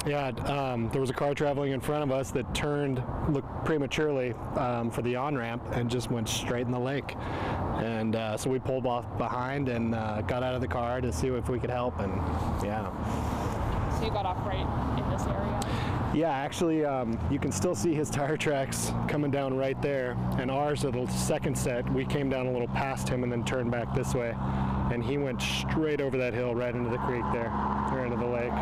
Yeah, there was a car traveling in front of us that turned, looked prematurely for the on-ramp and just went straight in the lake. And so we pulled off behind and got out of the car to see if we could help, and yeah. So you got off right in this area? Yeah, actually, you can still see his tire tracks coming down right there, and ours are the second set. We came down a little past him and then turned back this way, and he went straight over that hill right into the creek there, or into the lake.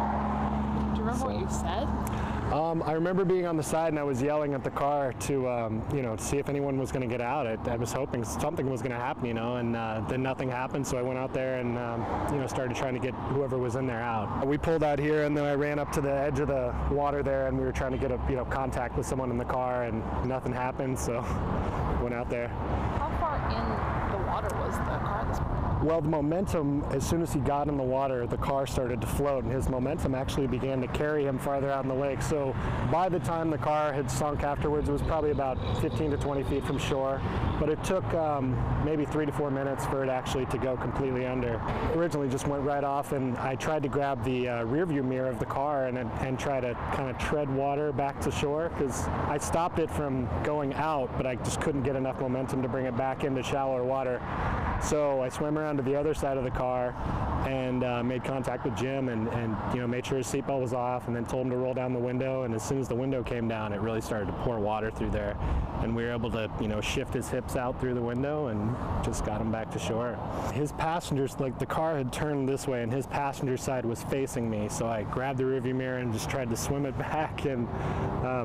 Do you remember what you said? I remember being on the side and I was yelling at the car to, you know, to see if anyone was going to get out. I was hoping something was going to happen, you know, and then nothing happened. So I went out there and, you know, started trying to get whoever was in there out. We pulled out here and then I ran up to the edge of the water there and we were trying to get a, you know, contact with someone in the car and nothing happened. So went out there. How far in the water was the car at this point? Well, the momentum, as soon as he got in the water, the car started to float, and his momentum actually began to carry him farther out in the lake. So by the time the car had sunk afterwards, it was probably about 15 to 20 feet from shore. But it took maybe 3 to 4 minutes for it actually to go completely under. Originally just went right off, and I tried to grab the rear view mirror of the car and try to kind of tread water back to shore, because I stopped it from going out, but I just couldn't get enough momentum to bring it back into shallower water. So I swam around to the other side of the car and made contact with Jim and you know, made sure his seatbelt was off, and then told him to roll down the window. And as soon as the window came down, it really started to pour water through there, and we were able to, you know, shift his hips out through the window and just got him back to shore. His passengers, like, the car had turned this way and his passenger side was facing me, so I grabbed the rearview mirror and just tried to swim it back, and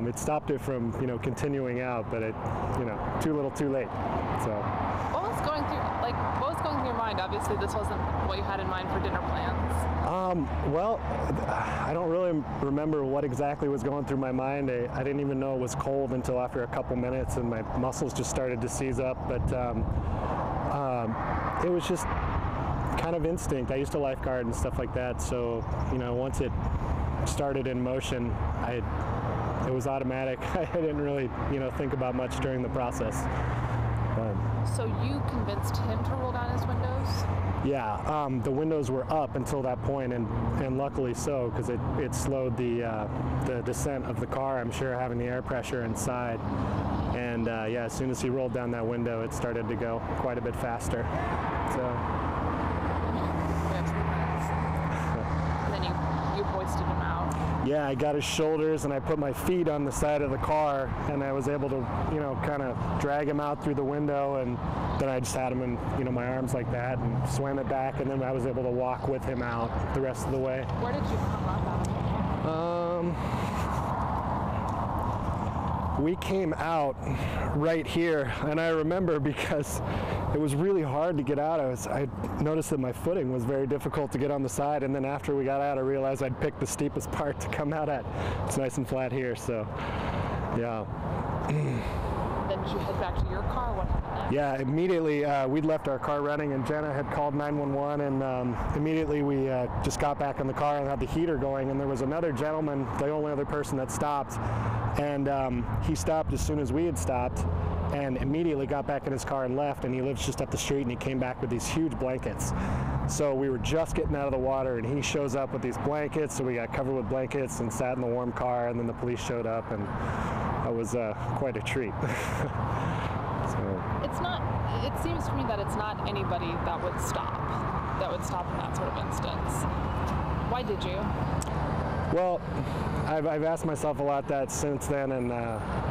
it stopped it from, you know, continuing out, but it, you know, too little too late. So what was going through your mind? Obviously this wasn't what you had in mind for dinner plans. Well, I don't really remember what exactly was going through my mind. I didn't even know it was cold until after a couple minutes, and my muscles just started to seize up, but it was just kind of instinct. I used to lifeguard and stuff like that, so, you know, once it started in motion, it was automatic. I didn't really, you know, think about much during the process. So you convinced him to roll down his windows? Yeah, the windows were up until that point, and luckily so, because it slowed the descent of the car, I'm sure, having the air pressure inside. And yeah, as soon as he rolled down that window, it started to go quite a bit faster. So. And then you hoisted him out. Yeah, I got his shoulders and I put my feet on the side of the car, and I was able to, you know, kind of drag him out through the window, and then I just had him in, you know, my arms like that and swam it back, and then I was able to walk with him out the rest of the way. Where did you come up out? We came out right here, and I remember because it was really hard to get out. I noticed that my footing was very difficult to get on the side, and then after we got out, I realized I'd picked the steepest part to come out at. It's nice and flat here, so yeah. Then did you head back to your car? What happened next? Yeah, immediately we'd left our car running, and Jenna had called 911, and immediately we just got back in the car and had the heater going, and there was another gentleman, the only other person that stopped, and he stopped as soon as we had stopped, and immediately got back in his car and left, and he lives just up the street, and he came back with these huge blankets. So we were just getting out of the water, and he shows up with these blankets, so we got covered with blankets and sat in the warm car, and then the police showed up, and that was quite a treat. So. It seems to me that it's not anybody that would stop in that sort of instance. Why did you? Well, I've asked myself a lot that since then, and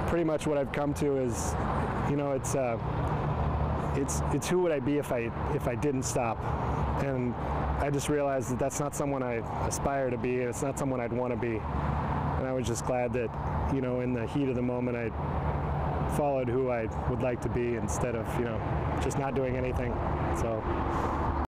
pretty much what I've come to is, you know, it's who would I be if I didn't stop, and I just realized that that's not someone I aspire to be, and it's not someone I'd want to be, and I was just glad that, you know, in the heat of the moment, I followed who I would like to be instead of, you know, just not doing anything. So.